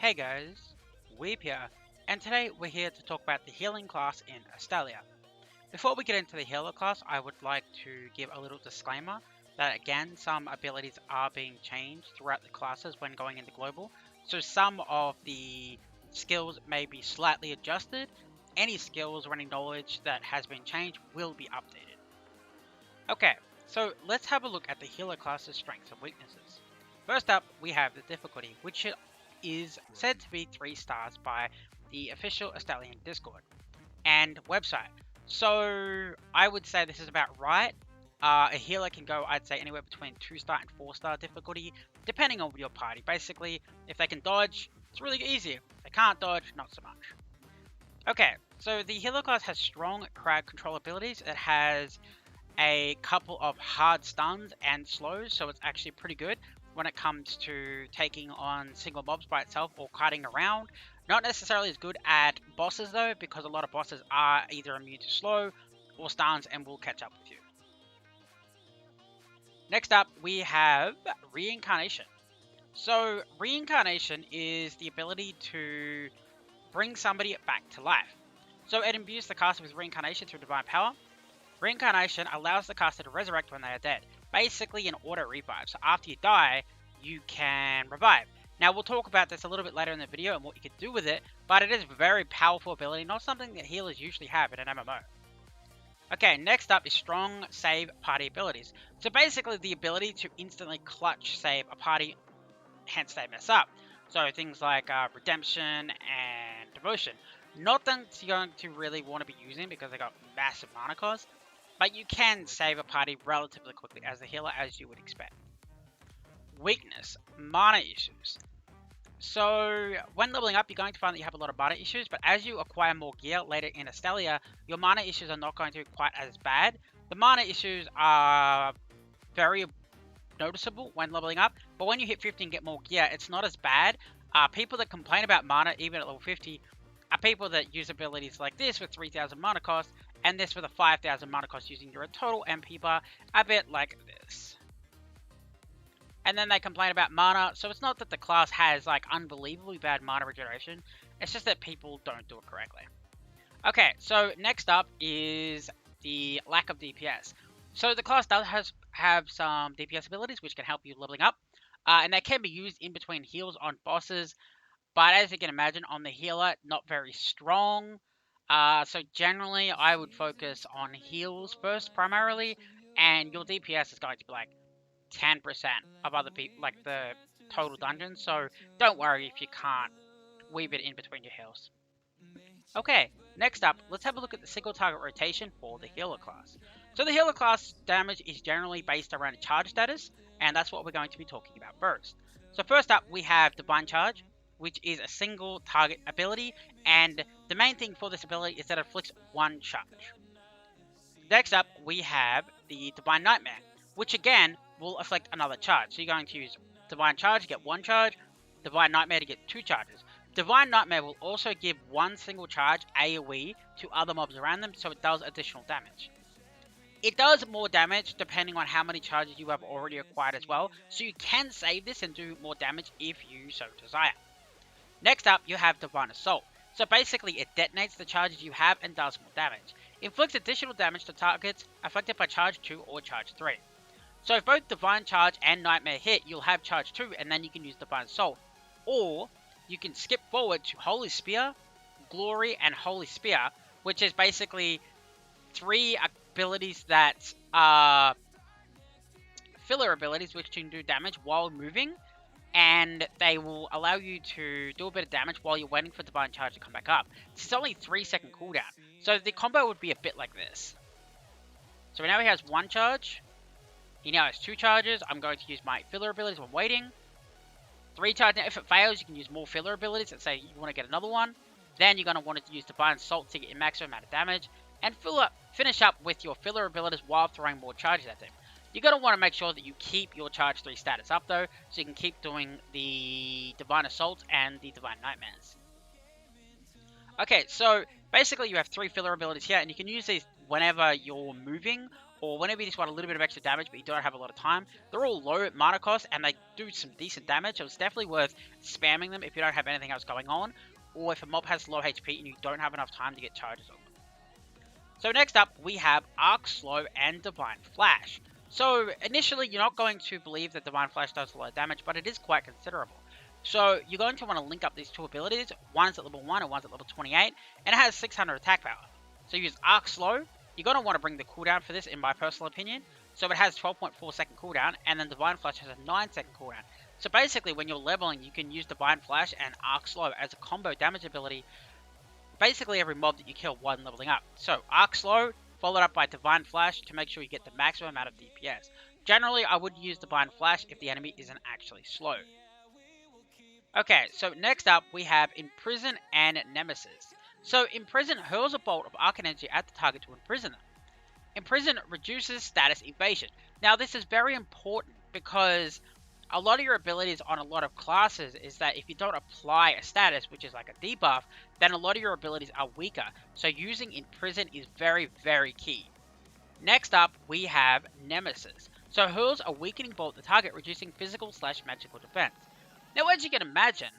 Hey guys, Weeb here, and today we're here to talk about the healing class in Astellia. Before we get into the healer class, I would like to give a little disclaimer that again, some abilities are being changed throughout the classes when going into global, so some of the skills may be slightly adjusted. Any skills or any knowledge that has been changed will be updated. Okay, so let's have a look at the healer class's strengths and weaknesses. First up, we have the difficulty, which is said to be 3 stars by the official Astellian Discord and website. So I would say this is about right. A healer can go, I'd say, anywhere between 2-star and 4-star difficulty, depending on your party. Basically, if they can dodge, it's really easy. If they can't dodge, not so much. Okay, so the healer class has strong crowd control abilities. It has a couple of hard stuns and slows, so it's actually pretty good when it comes to taking on single mobs by itself or kiting around. Not necessarily as good at bosses though, because a lot of bosses are either immune to slow or stuns and will catch up with you. Next up, we have Reincarnation. So Reincarnation is the ability to bring somebody back to life. So it imbues the caster with Reincarnation through Divine Power. Reincarnation allows the caster to resurrect when they are dead. Basically an auto revive. So after you die, you can revive. Now we'll talk about this a little bit later in the video and what you can do with it, but it is a very powerful ability, not something that healers usually have in an MMO. Okay, next up is strong save party abilities. So basically the ability to instantly clutch save a party, hence they mess up. So things like redemption and devotion. Not that you're going to really want to be using because they got massive mana cost, but you can save a party relatively quickly as a healer, as you would expect. Weakness, mana issues. So when leveling up, you're going to find that you have a lot of mana issues, but as you acquire more gear later in Astellia, your mana issues are not going to be quite as bad. The mana issues are very noticeable when leveling up, but when you hit 50 and get more gear, it's not as bad. People that complain about mana, even at level 50, are people that use abilities like this with 3000 mana cost, and this with a 5000 mana cost using your total MP bar, a bit like this. And then they complain about mana, so it's not that the class has like unbelievably bad mana regeneration, it's just that people don't do it correctly. Okay, so next up is the lack of DPS. So the class does have some DPS abilities which can help you leveling up, and they can be used in between heals on bosses, but as you can imagine on the healer, not very strong. So generally I would focus on heals first primarily, and your DPS is going to be like 10% of other people, like the total dungeon, so don't worry if you can't weave it in between your heals. Okay, next up, let's have a look at the single target rotation for the healer class. So the healer class damage is generally based around a charge status, and that's what we're going to be talking about first. So first up, we have Divine Charge, which is a single target ability, and the main thing for this ability is that it inflicts one charge. Next up, we have the Divine Nightmare, which again will afflict another charge. So you're going to use Divine Charge to get 1 charge, Divine Nightmare to get 2 charges. Divine Nightmare will also give 1 single charge AoE to other mobs around them, so it does additional damage. It does more damage depending on how many charges you have already acquired as well, so you can save this and do more damage if you so desire. Next up, you have Divine Assault. So basically, it detonates the charges you have and does more damage. Inflicts additional damage to targets affected by Charge 2 or Charge 3. So if both Divine Charge and Nightmare hit, you'll have Charge 2 and then you can use Divine Assault. Or you can skip forward to Holy Spear, Glory, and Holy Spear, which is basically 3 abilities that are filler abilities which can do damage while moving, and they will allow you to do a bit of damage while you're waiting for Divine Charge to come back up. It's only 3-second cooldown, so the combo would be a bit like this. So now he has 1 charge, he now has 2 charges. I'm going to use my filler abilities when waiting. 3 charges. Now if it fails, you can use more filler abilities. Let's say you want to get another one. Then you're going to want to use Divine Assault to get your maximum amount of damage. And finish up with your filler abilities while throwing more charges at them. You're going to want to make sure that you keep your Charge 3 status up though, so you can keep doing the Divine Assaults and the Divine Nightmares. Okay, so basically you have 3 filler abilities here, and you can use these whenever you're moving or whenever you just want a little bit of extra damage but you don't have a lot of time, they're all low mana cost and they do some decent damage, so it's definitely worth spamming them if you don't have anything else going on, or if a mob has low HP and you don't have enough time to get charges on them. So next up, we have Arc Slow and Divine Flash. So initially, you're not going to believe that Divine Flash does a lot of damage, but it is quite considerable. So you're going to want to link up these two abilities. One's at level 1 and one's at level 28, and it has 600 attack power. So use Arc Slow. You're going to want to bring the cooldown for this, in my personal opinion. So it has 12.4 second cooldown, and then Divine Flash has a 9 second cooldown. So basically, when you're leveling, you can use Divine Flash and Arc Slow as a combo damage ability. Basically, every mob that you kill while leveling up. So Arc Slow, followed up by Divine Flash to make sure you get the maximum amount of DPS. Generally, I would use Divine Flash if the enemy isn't actually slow. Okay, so next up we have Prison and Nemesis. So Imprison hurls a bolt of arc energy at the target to imprison them. Imprison reduces status evasion. Now this is very important because a lot of your abilities on a lot of classes is that if you don't apply a status, which is like a debuff, then a lot of your abilities are weaker. So using Imprison is very, very key. Next up, we have Nemesis. So hurls a weakening bolt at the target, reducing physical/magical defense. Now, as you can imagine,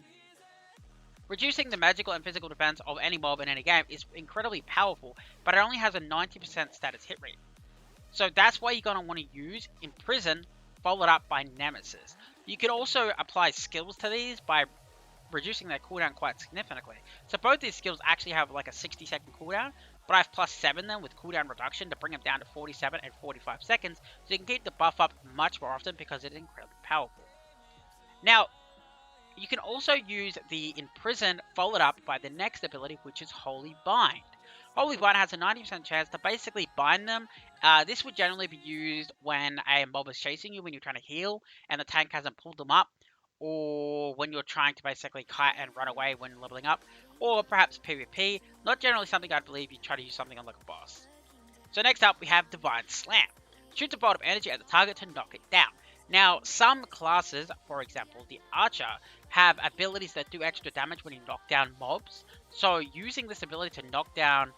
reducing the magical and physical defense of any mob in any game is incredibly powerful, but it only has a 90% status hit rate. So that's why you're going to want to use Imprison, followed up by Nemesis. You can also apply skills to these by reducing their cooldown quite significantly. So both these skills actually have like a 60-second cooldown, but I've +7 them with cooldown reduction to bring them down to 47 and 45 seconds, so you can keep the buff up much more often because it's incredibly powerful. Now, you can also use the Imprison followed up by the next ability, which is Holy Bind. Holy Bind has a 90% chance to basically bind them. This would generally be used when a mob is chasing you when you're trying to heal and the tank hasn't pulled them up, or when you're trying to basically kite and run away when leveling up, or perhaps PvP. Not generally something I'd believe you try to use something on like a boss. So next up we have Divine Slam. Shoots a bolt of energy at the target to knock it down. Now, some classes, for example, the Archer, have abilities that do extra damage when you knock down mobs. So using this ability to knock down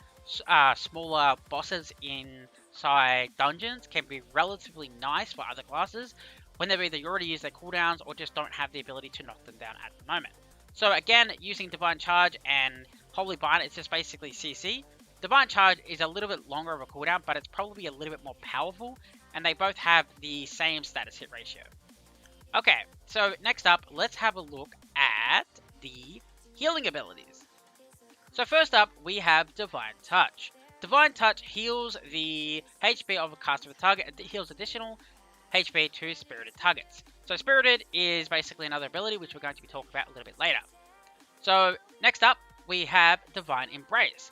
smaller bosses inside dungeons can be relatively nice for other classes when they've either already used their cooldowns or just don't have the ability to knock them down at the moment. So again, using Divine Charge and Holy Bind, it's just basically CC. Divine Charge is a little bit longer of a cooldown, but it's probably a little bit more powerful, and they both have the same status hit ratio. Okay, so next up, let's have a look at the healing abilities. So first up, we have Divine Touch. Divine Touch heals the HP of a caster of a target. It heals additional HP to Spirited targets. So Spirited is basically another ability, which we're going to be talking about a little bit later. So next up, we have Divine Embrace.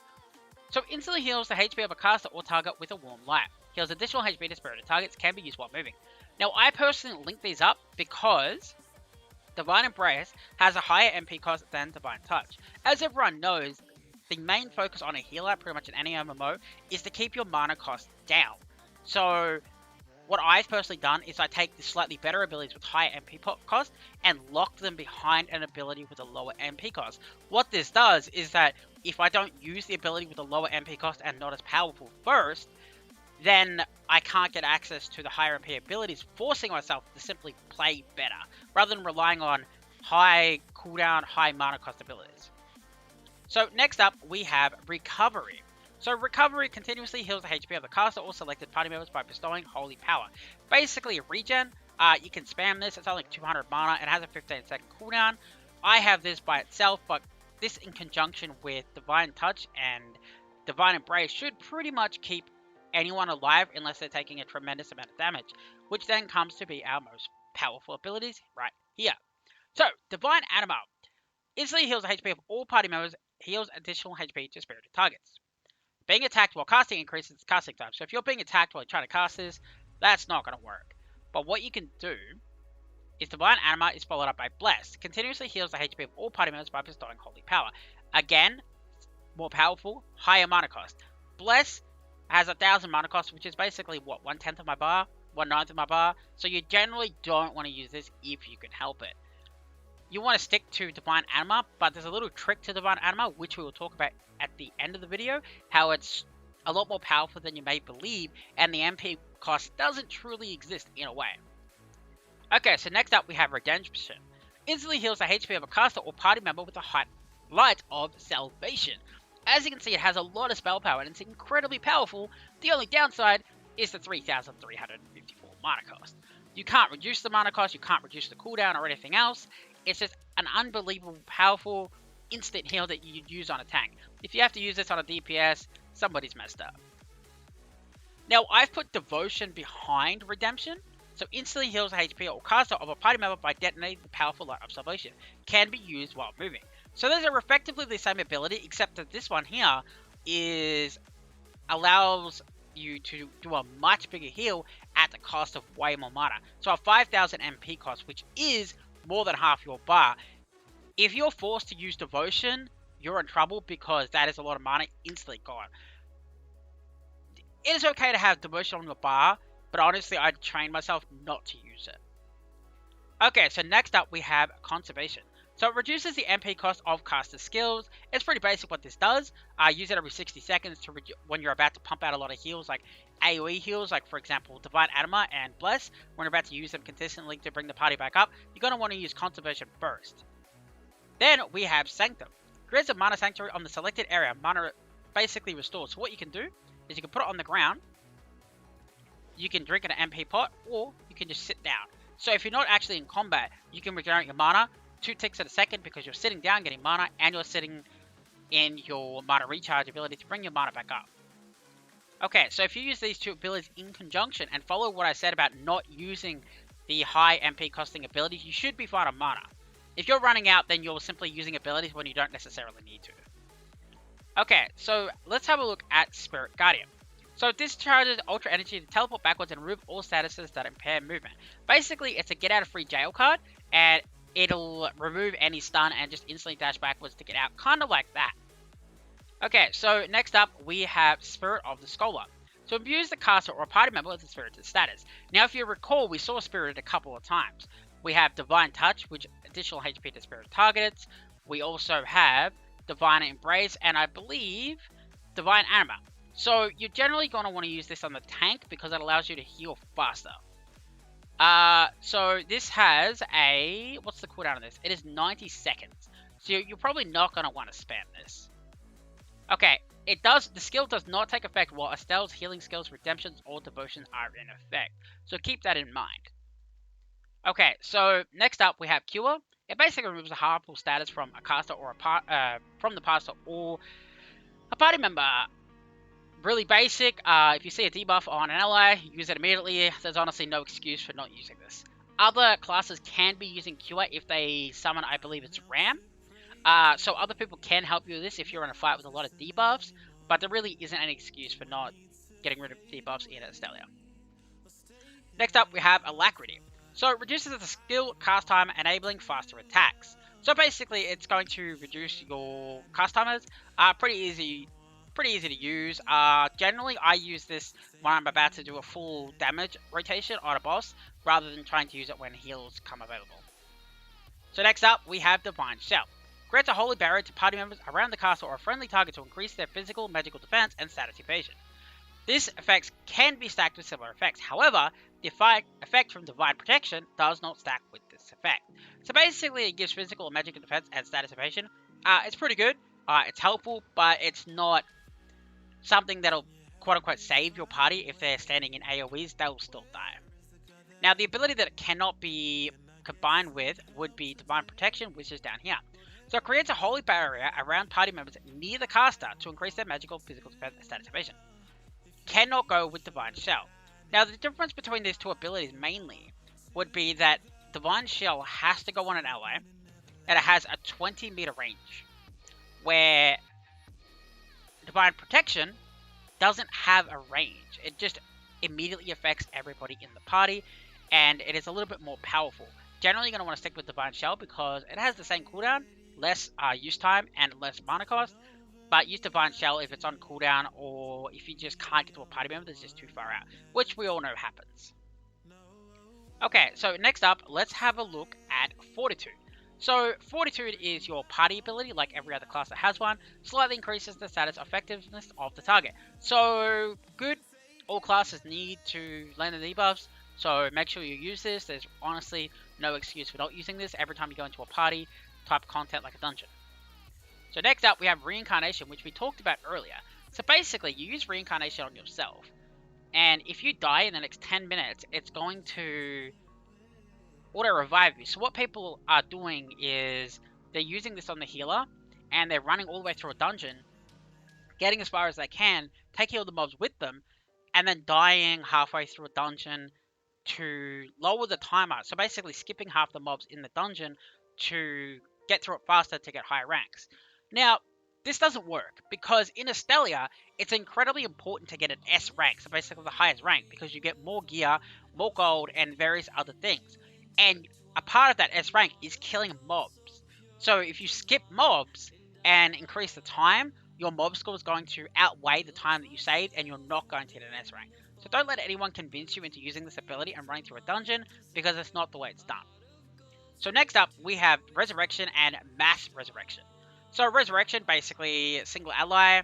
So instantly heals the HP of a caster or target with a warm light. Heals additional HP to Spirited targets, can be used while moving. Now, I personally link these up because Divine Embrace has a higher MP cost than Divine Touch. As everyone knows, the main focus on a healer, pretty much in any MMO, is to keep your mana cost down. So what I've personally done is I take the slightly better abilities with higher MP cost and lock them behind an ability with a lower MP cost. What this does is that if I don't use the ability with a lower MP cost and not as powerful first, then I can't get access to the higher MP abilities, forcing myself to simply play better, rather than relying on high cooldown, high mana cost abilities. So next up, we have Recovery. So Recovery continuously heals the HP of the caster or selected party members by bestowing Holy Power. Basically a regen, you can spam this, it's only 200 mana, it has a 15-second cooldown. I have this by itself, but this in conjunction with Divine Touch and Divine Embrace should pretty much keep anyone alive unless they're taking a tremendous amount of damage, which then comes to be our most powerful abilities right here. So, Divine Anima instantly heals the HP of all party members, heals additional HP to Spirited targets. Being attacked while casting increases casting time. So if you're being attacked while you're trying to cast this, that's not going to work. But what you can do is Divine Anima is followed up by Bless. Continuously heals the HP of all party members by bestowing Holy Power. Again, more powerful, higher mana cost. Bless has 1,000 mana cost, which is basically, what, 1/10 of my bar? 1/9 of my bar? So you generally don't want to use this if you can help it. You want to stick to Divine Anima, but there's a little trick to Divine Anima, which we will talk about at the end of the video, how it's a lot more powerful than you may believe, and the MP cost doesn't truly exist in a way. Okay, so next up we have Redemption. Instantly heals the HP of a caster or party member with a high light of salvation. As you can see, it has a lot of spell power and it's incredibly powerful. The only downside is the 3,354 mana cost. You can't reduce the mana cost, you can't reduce the cooldown or anything else. It's just an unbelievable powerful instant heal that you'd use on a tank. If you have to use this on a DPS, somebody's messed up. Now, I've put Devotion behind Redemption. So instantly heals the HP or caster of a party member by detonating the powerful light of salvation. Can be used while moving. So those are effectively the same ability, except that this one here allows you to do a much bigger heal at the cost of way more mana. So a 5,000 MP cost, which is more than half your bar. If you're forced to use Devotion, you're in trouble because that is a lot of mana instantly gone. It is okay to have Devotion on the bar, but honestly, I'd train myself not to use it. Okay, so next up we have Conservation. So it reduces the MP cost of caster skills. It's pretty basic what this does. Use it every 60 seconds to when you're about to pump out a lot of heals, like AoE heals, like for example Divine Anima and Bless. When you're about to use them consistently to bring the party back up, you're going to want to use Conservation first. Then we have Sanctum. Creates a mana sanctuary on the selected area. Mana basically restored. So what you can do is you can put it on the ground. You can drink an MP pot, or you can just sit down. So if you're not actually in combat, you can regenerate your mana 2 ticks at a second because you're sitting down getting mana, and you're sitting in your mana recharge ability to bring your mana back up. Okay, so if you use these two abilities in conjunction and follow what I said about not using the high MP costing abilities, you should be fine on mana. If you're running out, then you're simply using abilities when you don't necessarily need to. Okay, so let's have a look at Spirit Guardian. So it discharges Ultra Energy to teleport backwards and remove all statuses that impair movement. Basically, it's a get out of free jail card, and it'll remove any stun and just instantly dash backwards to get out, kind of like that. Okay, so next up, we have Spirit of the Skola. So imbues the caster or a party member with the Spirited status. Now, if you recall, we saw Spirited a couple of times. We have Divine Touch, which additional HP to Spirit targets. We also have Divine Embrace, and I believe Divine Anima. So you're generally going to want to use this on the tank because it allows you to heal faster. So this has a... what's the cooldown on this? It is 90 seconds. So you're probably not going to want to spam this. Okay, it does. The skill does not take effect while Astellia's healing skills, redemptions, or devotions are in effect. So keep that in mind. Okay, so next up we have Cure. It basically removes a harmful status from a caster or from the caster or a party member. Really basic. If you see a debuff on an ally, use it immediately. There's honestly no excuse for not using this. Other classes can be using Cure if they summon, I believe it's Ram. So other people can help you with this if you're in a fight with a lot of debuffs, but there really isn't any excuse for not getting rid of debuffs in Astellia. Next up, we have Alacrity. So it reduces the skill cast time, enabling faster attacks. So basically, it's going to reduce your cast timers. Pretty easy to use. Generally, I use this when I'm about to do a full damage rotation on a boss, rather than trying to use it when heals come available. So next up, we have Divine Shelf. Grants a holy barrier to party members around the castle or a friendly target to increase their physical, magical defense, and status evasion. This effect can be stacked with similar effects. However, the effect from Divine Protection does not stack with this effect. So basically, it gives physical and magical defense and status evasion. It's pretty good. It's helpful, but it's not something that'll quote-unquote save your party. If they're standing in AoEs, they'll still die. Now, the ability that it cannot be combined with would be Divine Protection, which is down here. So it creates a holy barrier around party members near the caster to increase their magical, physical defense, and status evasion. Cannot go with Divine Shell. Now, the difference between these two abilities mainly would be that Divine Shell has to go on an ally, and it has a 20-meter range, where Divine Protection doesn't have a range. It just immediately affects everybody in the party, and it is a little bit more powerful. Generally, you're going to want to stick with Divine Shell because it has the same cooldown, less use time, and less mana cost. But use Divine Shell if it's on cooldown, or if you just can't get to a party member that's just too far out, which we all know happens. Okay, so next up, let's have a look at Fortitude. So Fortitude is your party ability, like every other class that has one. Slightly increases the status effectiveness of the target. So good. All classes need to land the debuffs, so make sure you use this. There's honestly no excuse for not using this every time you go into a party type content like a dungeon. So next up we have Reincarnation, which we talked about earlier. So basically you use Reincarnation on yourself, and if you die in the next 10 minutes, it's going to auto-revive you. So what people are doing is they're using this on the healer, and they're running all the way through a dungeon, getting as far as they can, taking all the mobs with them, and then dying halfway through a dungeon to lower the timer. So basically skipping half the mobs in the dungeon to get through it faster to get higher ranks. Now, this doesn't work because in Astellia, it's incredibly important to get an S rank, so basically the highest rank, because you get more gear, more gold, and various other things. And a part of that S rank is killing mobs. So if you skip mobs and increase the time, your mob score is going to outweigh the time that you saved, and you're not going to hit an S rank. So don't let anyone convince you into using this ability and running through a dungeon, because it's not the way it's done. So next up, we have Resurrection and Mass Resurrection. So Resurrection, basically, single ally,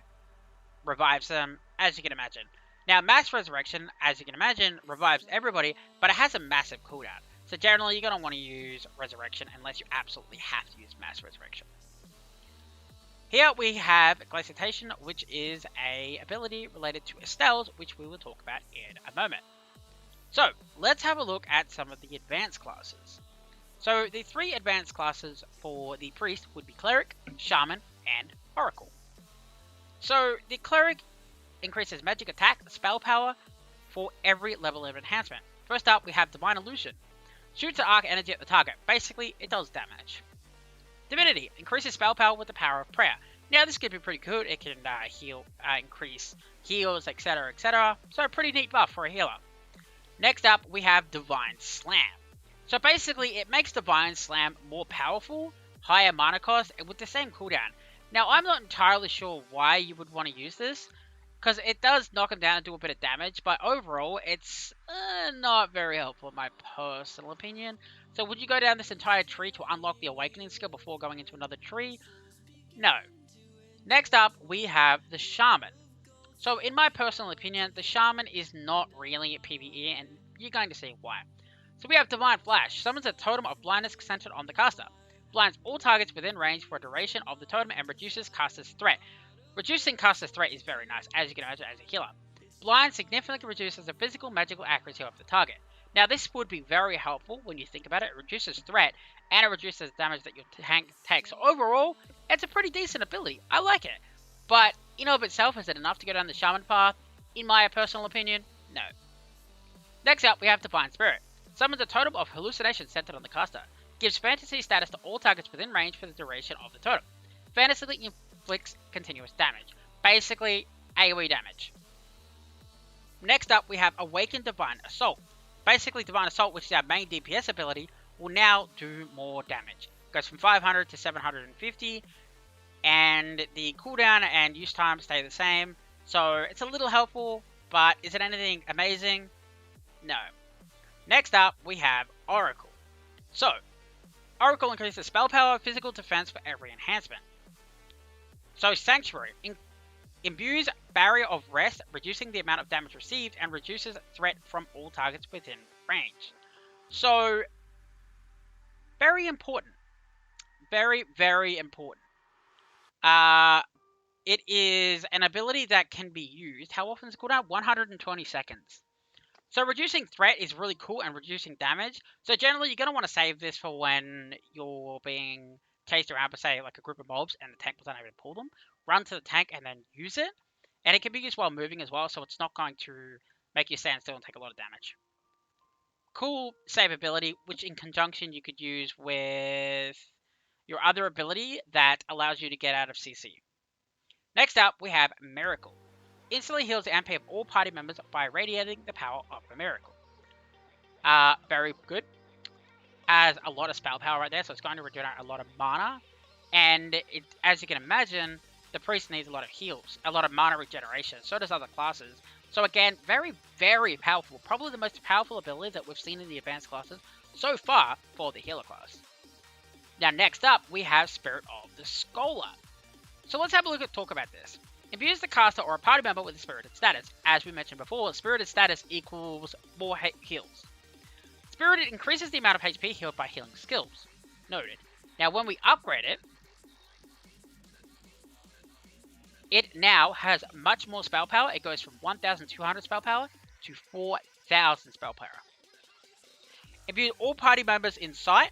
revives them, as you can imagine. Now, Mass Resurrection, as you can imagine, revives everybody, but it has a massive cooldown. So generally, you're going to want to use Resurrection unless you absolutely have to use Mass Resurrection. Here we have Glaciation, which is a ability related to Estelles, which we will talk about in a moment. So, let's have a look at some of the advanced classes. So, the three advanced classes for the Priest would be Cleric, Shaman, and Oracle. So, the Cleric increases magic attack, spell power, for every level of enhancement. First up, we have Divine Illusion. Shoots an arc energy at the target. Basically, it does damage. Divinity increases spell power with the power of prayer. Now, this could be pretty good. It can heal, increase heals, etc., etc. So, pretty neat buff for a healer. Next up, we have Divine Slam. So, basically, it makes Divine Slam more powerful, higher mana cost, and with the same cooldown. Now, I'm not entirely sure why you would want to use this, because it does knock them down and do a bit of damage, but overall, it's not very helpful in my personal opinion. So would you go down this entire tree to unlock the Awakening skill before going into another tree? No. Next up, we have the Shaman. So in my personal opinion, the Shaman is not really a PvE, and you're going to see why. So we have Divine Flash. Summons a totem of blindness centered on the caster. Blinds all targets within range for a duration of the totem and reduces caster's threat. Reducing caster's threat is very nice, as you can imagine, as a healer. Blind significantly reduces the physical magical accuracy of the target. Now, this would be very helpful when you think about it. It reduces threat, and it reduces damage that your tank takes. So overall, it's a pretty decent ability. I like it. But, in and of itself, is it enough to go down the Shaman path? In my personal opinion, no. Next up, we have Divine Spirit. Summons a totem of hallucination centered on the caster. Gives fantasy status to all targets within range for the duration of the totem. Fantasy inflicts continuous damage. Basically, AoE damage. Next up, we have Awakened Divine Assault. Basically, Divine Assault, which is our main DPS ability, will now do more damage. It goes from 500 to 750, and the cooldown and use time stay the same. So, it's a little helpful, but is it anything amazing? No. Next up, we have Oracle. So, Oracle increases spell power, physical defense for every enhancement. So, Sanctuary imbues Barrier of Rest, reducing the amount of damage received, and reduces threat from all targets within range. So, very important. Very, very important. It is an ability that can be used. How often is it cooldown? 120 seconds. So reducing threat is really cool, and reducing damage. So generally, you're going to want to save this for when you're being chased around by, say, like a group of mobs, and the tank was unable to pull them. Run to the tank and then use it. And it can be used while moving as well, so it's not going to make you stand still and take a lot of damage. Cool save ability, which in conjunction you could use with your other ability that allows you to get out of CC. Next up, we have Miracle. Instantly heals the MP of all party members by radiating the power of a miracle. Very good. Has a lot of spell power right there, so it's going to regenerate a lot of mana. And it, as you can imagine, the priest needs a lot of heals, a lot of mana regeneration. So does other classes. So again, very, very powerful. Probably the most powerful ability that we've seen in the advanced classes so far for the healer class. Now next up, we have Spirit of the Skola. So let's have a look at talk about this. Infuse the caster or a party member with a spirited status. As we mentioned before, spirited status equals more heals. Spirited increases the amount of HP healed by healing skills. Noted. Now when we upgrade it, it now has much more spell power. It goes from 1,200 spell power to 4,000 spell power. Infuse all party members in sight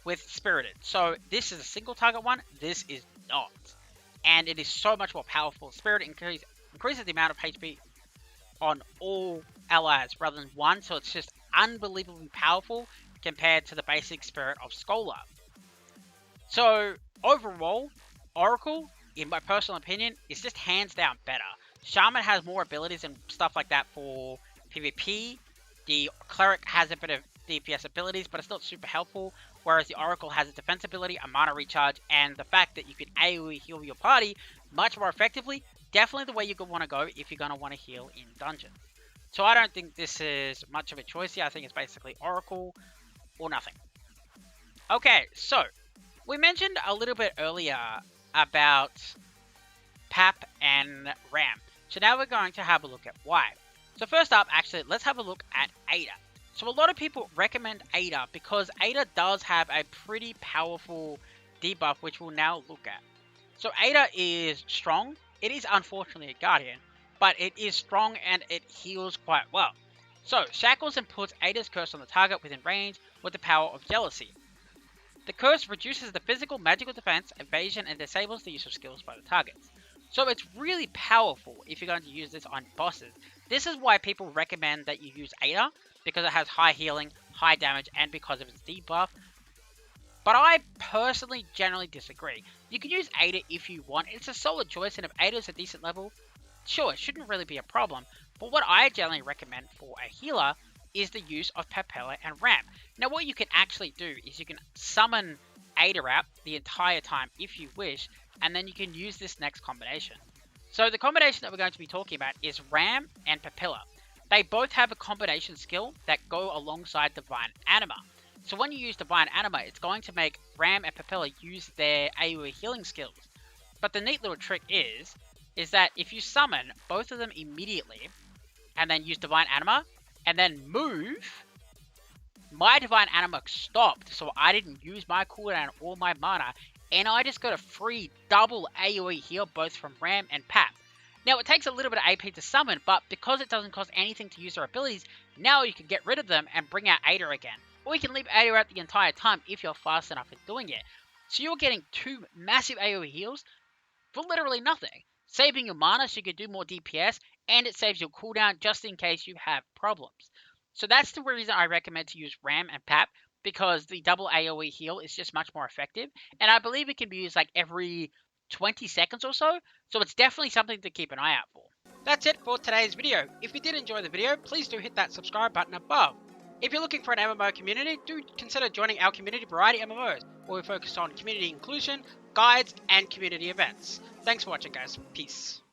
with Spirited. So this is a single target one, this is not. And it is so much more powerful. Spirit increases the amount of HP on all allies rather than one, so it's just unbelievably powerful compared to the basic Spirit of Skola. So overall, Oracle, in my personal opinion, is just hands down better. Shaman has more abilities and stuff like that for PvP. The Cleric has a bit of DPS abilities, but it's not super helpful. Whereas the Oracle has a defense ability, a mana recharge, and the fact that you can AoE heal your party much more effectively. Definitely the way you want to go if you're going to want to heal in dungeons. So I don't think this is much of a choice here. I think it's basically Oracle or nothing. Okay, so we mentioned a little bit earlier about PAP and RAM. So now we're going to have a look at why. So first up, actually, let's have a look at Ada. So a lot of people recommend Ada because Ada does have a pretty powerful debuff, which we'll now look at. So Ada is strong. It is unfortunately a Guardian, but it is strong and it heals quite well. So Shackles and puts Ada's curse on the target within range with the power of Jealousy. The curse reduces the physical, magical defense, evasion, and disables the use of skills by the targets. So it's really powerful if you're going to use this on bosses. This is why people recommend that you use Ada, because it has high healing, high damage, and because of its debuff. But I personally generally disagree. You can use Ada if you want. It's a solid choice, and if Ada is a decent level, sure, it shouldn't really be a problem. But what I generally recommend for a healer is the use of Papella and Ram. Now what you can actually do is you can summon Ada out the entire time if you wish, and then you can use this next combination. So the combination that we're going to be talking about is Ram and Papilla. They both have a combination skill that go alongside Divine Anima. So when you use Divine Anima, it's going to make Ram and Papilla use their AoE healing skills. But the neat little trick is that if you summon both of them immediately, and then use Divine Anima, and then move, my Divine Anima stopped, so I didn't use my cooldown or my mana, and I just got a free double AoE heal both from Ram and Pap. Now it takes a little bit of AP to summon, but because it doesn't cost anything to use their abilities, now you can get rid of them and bring out Ada again. Or you can leave Ada out the entire time if you're fast enough in doing it. So you're getting two massive AoE heals for literally nothing. Saving your mana so you can do more DPS, and it saves your cooldown just in case you have problems. So that's the reason I recommend to use Ram and Pap, because the double AoE heal is just much more effective, and I believe it can be used like every 20 seconds or so, so it's definitely something to keep an eye out for. That's it for today's video. If you did enjoy the video, please do hit that subscribe button above. If you're looking for an MMO community, do consider joining our community Variety MMOs, where we focus on community inclusion, guides, and community events. Thanks for watching, guys. Peace.